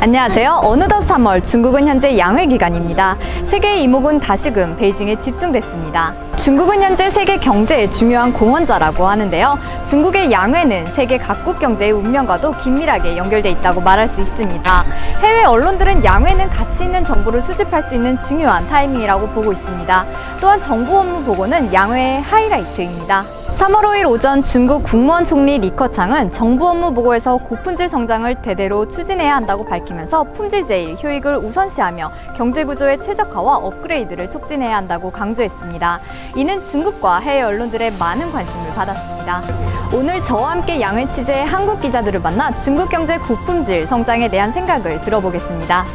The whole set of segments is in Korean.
안녕하세요. 어느덧 3월, 중국은 현재 양회 기간입니다. 세계의 이목은 다시금 베이징에 집중됐습니다. 중국은 현재 세계 경제의 중요한 공헌자라고 하는데요. 중국의 양회는 세계 각국 경제의 운명과도 긴밀하게 연결돼 있다고 말할 수 있습니다. 해외 언론들은 양회는 가치 있는 정보를 수집할 수 있는 중요한 타이밍이라고 보고 있습니다. 또한 정부 업무 보고는 양회의 하이라이트입니다. 3월 5일 오전 중국 국무원 총리 리커창은 정부 업무 보고에서 고품질 성장을 대대로 추진해야 한다고 밝히면서 품질 제일, 효익을 우선시하며 경제 구조의 최적화와 업그레이드를 촉진해야 한다고 강조했습니다. 이는 중국과 해외 언론들의 많은 관심을 받았습니다. 오늘 저와 함께 양회 취재의 한국 기자들을 만나 중국 경제 고품질 성장에 대한 생각을 들어보겠습니다.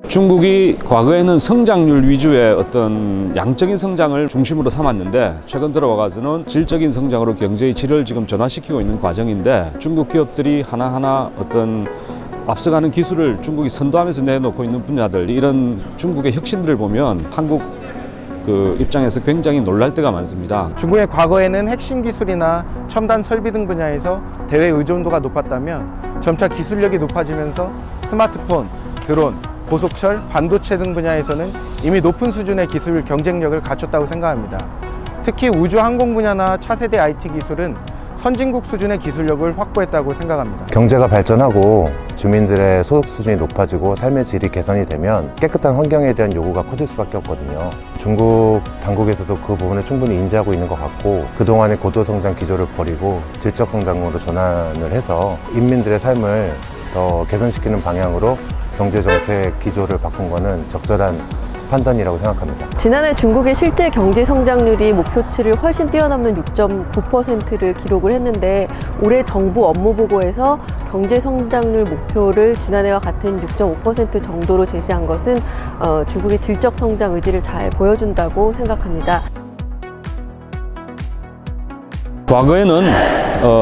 중국이 과거에는 성장률 위주의 어떤 양적인 성장을 중심으로 삼았는데 최근 들어와가서는 질적인 성장으로 경제의 질을 지금 전환시키고 있는 과정인데 중국 기업들이 하나하나 어떤 앞서가는 기술을 중국이 선도하면서 내놓고 있는 분야들, 이런 중국의 혁신들을 보면 한국 입장에서 굉장히 놀랄 때가 많습니다. 중국의 과거에는 핵심 기술이나 첨단 설비 등 분야에서 대외 의존도가 높았다면 점차 기술력이 높아지면서 스마트폰, 드론, 고속철, 반도체 등 분야에서는 이미 높은 수준의 기술 경쟁력을 갖췄다고 생각합니다. 특히 우주 항공 분야나 차세대 IT 기술은 선진국 수준의 기술력을 확보했다고 생각합니다. 경제가 발전하고 주민들의 소득 수준이 높아지고 삶의 질이 개선이 되면 깨끗한 환경에 대한 요구가 커질 수밖에 없거든요. 중국 당국에서도 그 부분을 충분히 인지하고 있는 것 같고, 그동안의 고도성장 기조를 버리고 질적 성장으로 전환을 해서 인민들의 삶을 더 개선시키는 방향으로 경제정책 기조를 바꾼 거는 적절한 판단이라고 생각합니다. 지난해 중국의 실제 경제 성장률이 목표치를 훨씬 뛰어넘는 6.9%를 기록을 했는데, 올해 정부 업무 보고에서 경제 성장률 목표를 지난해와 같은 6.5% 정도로 제시한 것은 중국의 질적 성장 의지를 잘 보여준다고 생각합니다. 과거에는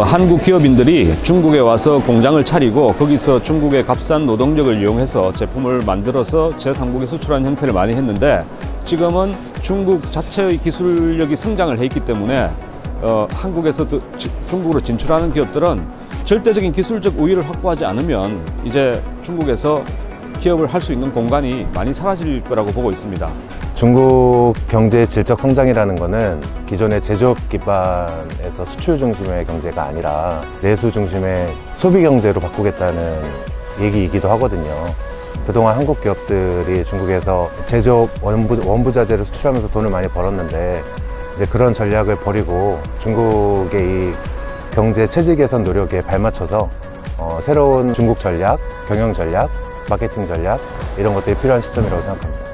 한국 기업인들이 중국에 와서 공장을 차리고 거기서 중국의 값싼 노동력을 이용해서 제품을 만들어서 제3국에 수출하는 형태를 많이 했는데, 지금은 중국 자체의 기술력이 성장을 했기 때문에 한국에서 중국으로 진출하는 기업들은 절대적인 기술적 우위를 확보하지 않으면 이제 중국에서 기업을 할 수 있는 공간이 많이 사라질 거라고 보고 있습니다. 중국 경제의 질적 성장이라는 것은 기존의 제조업 기반에서 수출 중심의 경제가 아니라 내수 중심의 소비 경제로 바꾸겠다는 얘기이기도 하거든요. 그동안 한국 기업들이 중국에서 제조업 원부자재를 수출하면서 돈을 많이 벌었는데, 이제 그런 전략을 버리고 중국의 이 경제 체질 개선 노력에 발맞춰서 새로운 중국 전략, 경영 전략, 마케팅 전략, 이런 것들이 필요한 시점이라고 생각합니다.